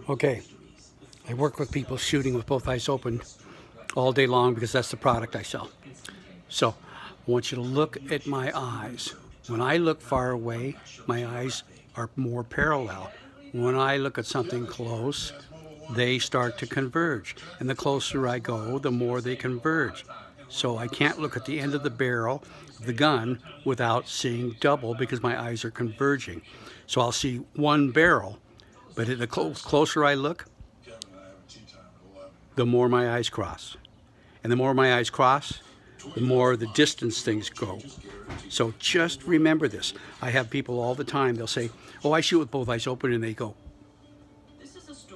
Okay, I work with people shooting with both eyes open all day long because that's the product I sell. So I want you to look at my eyes. When I look far away, my eyes are more parallel. When I look at something close, they start to converge. And the closer I go, the more they converge. So I can't look at the end of the barrel of the gun without seeing double because my eyes are converging. So I'll see one barrel, but the closer I look, the more my eyes cross. And the more my eyes cross, the more the distance things go. So just remember this. I have people all the time, they'll say, oh, I shoot with both eyes open, and they go.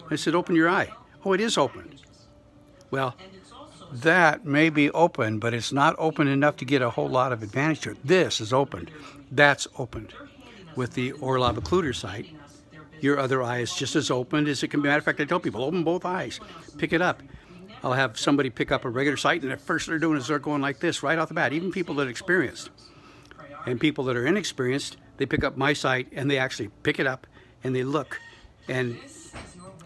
I said, open your eye. Oh, it is open. Well, that may be open, but it's not open enough to get a whole lot of advantage to it. This is opened. That's opened. With the Occluder Sight, your other eye is just as open as it can be. Matter of fact, I tell people, open both eyes. Pick it up. I'll have somebody pick up a regular sight, and the first they're doing is they're going like this right off the bat. Even people that are experienced. And people that are inexperienced, they pick up my sight, and they actually pick it up, and they look. And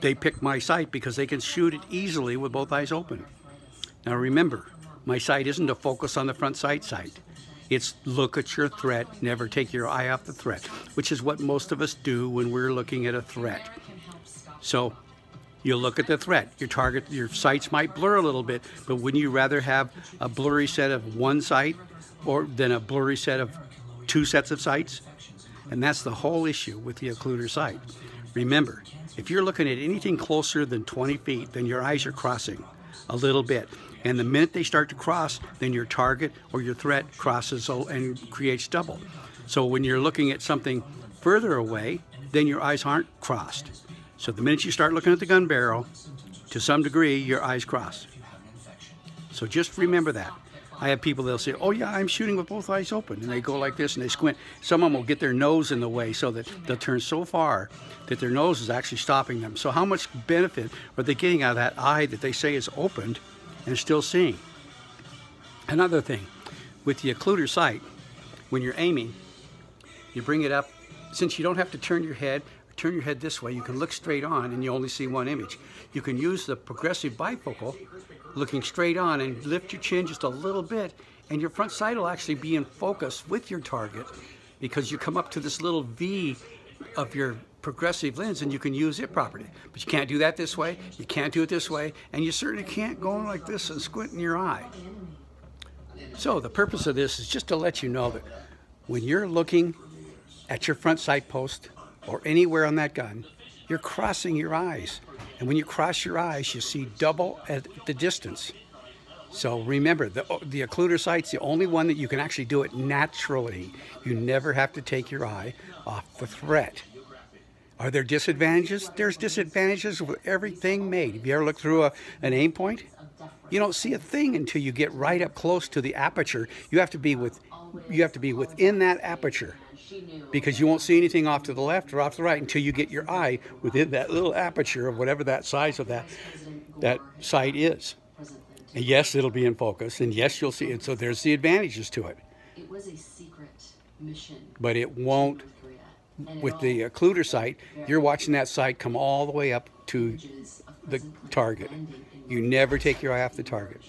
they pick my sight because they can shoot it easily with both eyes open. Now remember, my sight isn't to focus on the front sight. It's look at your threat, never take your eye off the threat, which is what most of us do when we're looking at a threat. So you look at the threat. Your target, your sights might blur a little bit, but wouldn't you rather have a blurry set of one sight than a blurry set of two sets of sights? And that's the whole issue with the Occluder Sight. Remember, if you're looking at anything closer than 20 feet, then your eyes are crossing a little bit. And the minute they start to cross, then your target or your threat crosses and creates double. So when you're looking at something further away, then your eyes aren't crossed. So the minute you start looking at the gun barrel, to some degree, your eyes cross. So just remember that. I have people, they'll say, oh yeah, I'm shooting with both eyes open. And they go like this and they squint. Some of them will get their nose in the way so that they'll turn so far that their nose is actually stopping them. So how much benefit are they getting out of that eye that they say is opened and still seeing? Another thing, with the Occluder Sight, when you're aiming, you bring it up. Since you don't have to turn your head this way, you can look straight on and you only see one image. You can use the progressive bifocal, looking straight on, and lift your chin just a little bit, and your front sight will actually be in focus with your target because you come up to this little V of your progressive lens and you can use it properly. But you can't do that this way, you can't do it this way, and you certainly can't go like this and squint in your eye. So the purpose of this is just to let you know that when you're looking at your front sight post or anywhere on that gun, you're crossing your eyes. And when you cross your eyes, you see double at the distance. So remember, the Occluder Sight's the only one that you can actually do it naturally. You never have to take your eye off the threat. Are there disadvantages? There's disadvantages with everything made. If you ever look through an aim point, you don't see a thing until you get right up close to the aperture. You have to be within that aperture, because you won't see anything off to the left or off to the right until you get your eye within that little aperture of whatever that size of that sight is. And yes, it'll be in focus, and yes, you'll see it. So there's the advantages to it. It was a secret mission. But it won't. With the Occluder Sight, you're watching that sight come all the way up to the target. You never take your eye off the target.